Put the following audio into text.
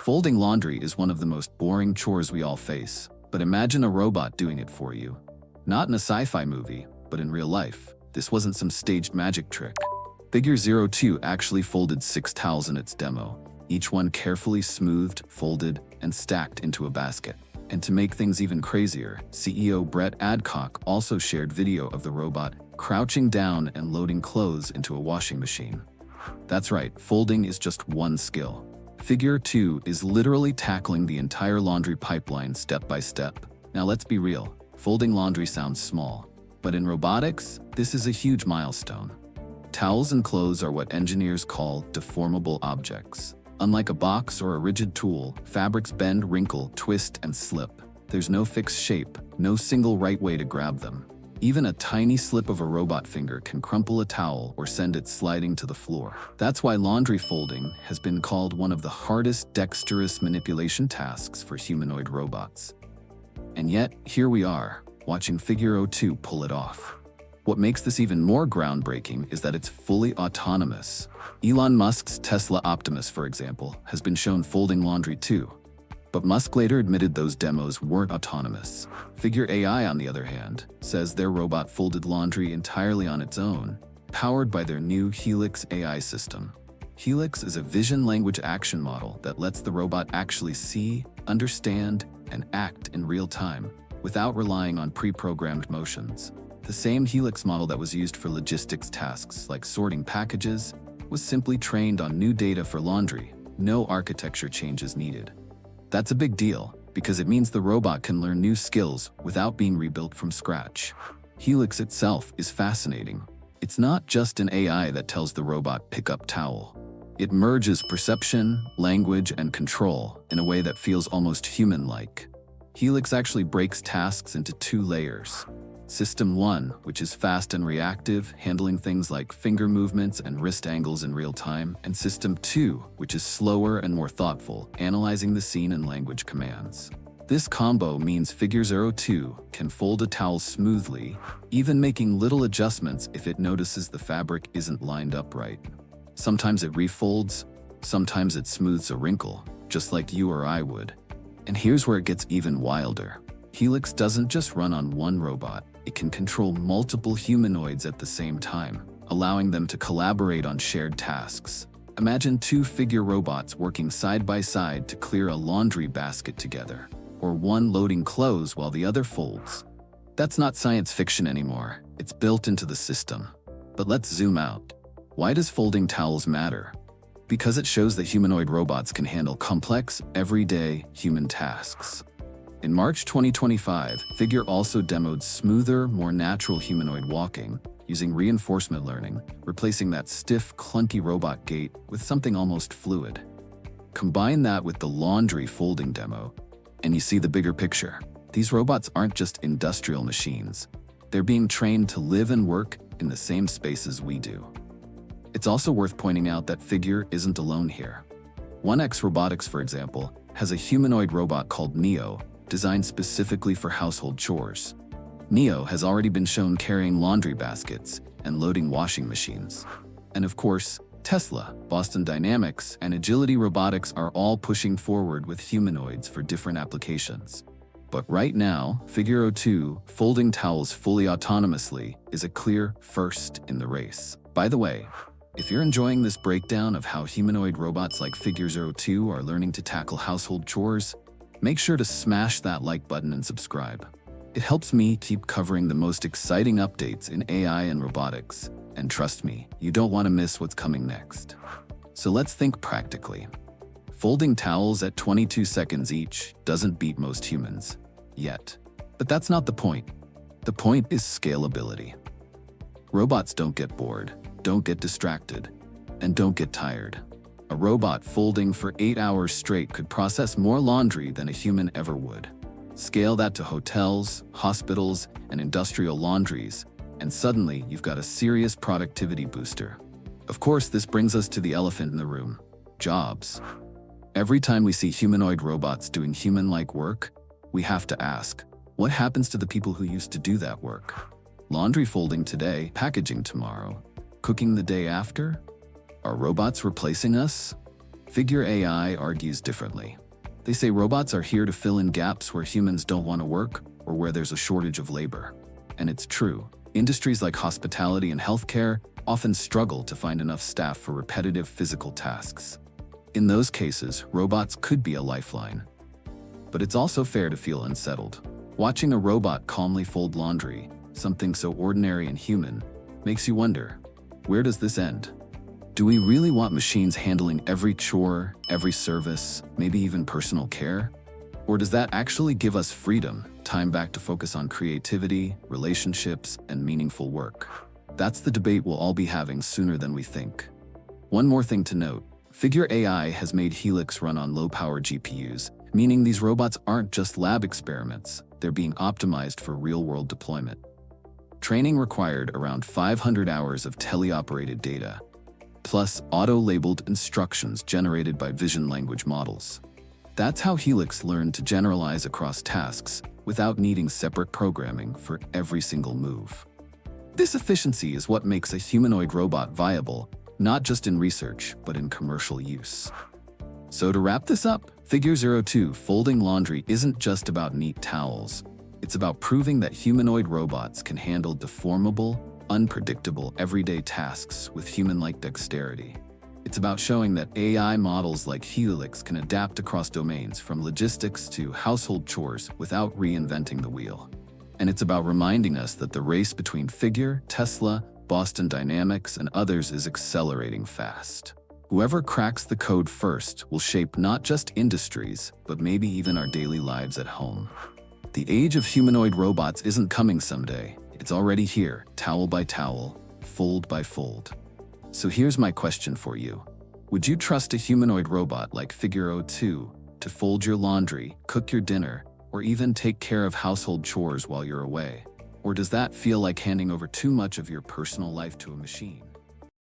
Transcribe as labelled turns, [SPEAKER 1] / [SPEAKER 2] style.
[SPEAKER 1] Folding laundry is one of the most boring chores we all face, but imagine a robot doing it for you. Not in a sci-fi movie, but in real life. This wasn't some staged magic trick. Figure 02 actually folded 6 towels in its demo, each one carefully smoothed, folded, and stacked into a basket. And to make things even crazier, CEO Brett Adcock also shared video of the robot crouching down and loading clothes into a washing machine. That's right, folding is just one skill. Figure 2 is literally tackling the entire laundry pipeline step by step. Now let's be real, folding laundry sounds small, but in robotics, this is a huge milestone. Towels and clothes are what engineers call deformable objects. Unlike a box or a rigid tool, fabrics bend, wrinkle, twist, and slip. There's no fixed shape, no single right way to grab them. Even a tiny slip of a robot finger can crumple a towel or send it sliding to the floor. That's why laundry folding has been called one of the hardest dexterous manipulation tasks for humanoid robots. And yet, here we are, watching Figure 02 pull it off. What makes this even more groundbreaking is that it's fully autonomous. Elon Musk's Tesla Optimus, for example, has been shown folding laundry too. But Musk later admitted those demos weren't autonomous. Figure AI, on the other hand, says their robot folded laundry entirely on its own, powered by their new Helix AI system. Helix is a vision language action model that lets the robot actually see, understand, and act in real time, without relying on pre-programmed motions. The same Helix model that was used for logistics tasks like sorting packages was simply trained on new data for laundry, no architecture changes needed. That's a big deal, because it means the robot can learn new skills without being rebuilt from scratch. Helix itself is fascinating. It's not just an AI that tells the robot pick up towel. It merges perception, language, and control in a way that feels almost human-like. Helix actually breaks tasks into 2 layers. System 1, which is fast and reactive, handling things like finger movements and wrist angles in real time, and System 2, which is slower and more thoughtful, analyzing the scene and language commands. This combo means Figure 02 can fold a towel smoothly, even making little adjustments if it notices the fabric isn't lined up right. Sometimes it refolds, sometimes it smooths a wrinkle, just like you or I would. And here's where it gets even wilder. Helix doesn't just run on one robot. It can control multiple humanoids at the same time, allowing them to collaborate on shared tasks. Imagine 2 figure robots working side by side to clear a laundry basket together, or one loading clothes while the other folds. That's not science fiction anymore. It's built into the system. But let's zoom out. Why does folding towels matter? Because it shows that humanoid robots can handle complex, everyday human tasks. In March 2025, Figure also demoed smoother, more natural humanoid walking, using reinforcement learning, replacing that stiff, clunky robot gait with something almost fluid. Combine that with the laundry folding demo, and you see the bigger picture. These robots aren't just industrial machines. They're being trained to live and work in the same spaces we do. It's also worth pointing out that Figure isn't alone here. 1X Robotics, for example, has a humanoid robot called Neo, designed specifically for household chores. Neo has already been shown carrying laundry baskets and loading washing machines. And of course, Tesla, Boston Dynamics, and Agility Robotics are all pushing forward with humanoids for different applications. But right now, Figure 02, folding towels fully autonomously, is a clear first in the race. By the way, if you're enjoying this breakdown of how humanoid robots like Figure 02 are learning to tackle household chores, make sure to smash that like button and subscribe. It helps me keep covering the most exciting updates in AI and robotics. And trust me, you don't want to miss what's coming next. So let's think practically. Folding towels at 22 seconds each doesn't beat most humans, yet. But that's not the point. The point is scalability. Robots don't get bored, don't get distracted, and don't get tired. A robot folding for 8 hours straight could process more laundry than a human ever would. Scale that to hotels, hospitals, and industrial laundries, and suddenly you've got a serious productivity booster. Of course, this brings us to the elephant in the room: jobs. Every time we see humanoid robots doing human-like work, we have to ask, what happens to the people who used to do that work? Laundry folding today, packaging tomorrow, cooking the day after? Are robots replacing us? Figure AI argues differently. They say robots are here to fill in gaps where humans don't want to work or where there's a shortage of labor. And it's true. Industries like hospitality and healthcare often struggle to find enough staff for repetitive physical tasks. In those cases, robots could be a lifeline. But it's also fair to feel unsettled. Watching a robot calmly fold laundry, something so ordinary and human, makes you wonder, where does this end? Do we really want machines handling every chore, every service, maybe even personal care? Or does that actually give us freedom, time back to focus on creativity, relationships, and meaningful work? That's the debate we'll all be having sooner than we think. One more thing to note, Figure AI has made Helix run on low-power GPUs, meaning these robots aren't just lab experiments, they're being optimized for real-world deployment. Training required around 500 hours of teleoperated data, plus auto-labeled instructions generated by vision language models. That's how Helix learned to generalize across tasks without needing separate programming for every single move. This efficiency is what makes a humanoid robot viable, not just in research, but in commercial use. So to wrap this up, Figure 02 folding laundry isn't just about neat towels. It's about proving that humanoid robots can handle deformable, unpredictable everyday tasks with human-like dexterity. It's about showing that AI models like Helix can adapt across domains from logistics to household chores without reinventing the wheel. And it's about reminding us that the race between Figure, Tesla, Boston Dynamics, and others is accelerating fast. Whoever cracks the code first will shape not just industries, but maybe even our daily lives at home. The age of humanoid robots isn't coming someday. It's already here, towel by towel, fold by fold. So here's my question for you. Would you trust a humanoid robot like Figure 02 to fold your laundry, cook your dinner, or even take care of household chores while you're away? Or does that feel like handing over too much of your personal life to a machine?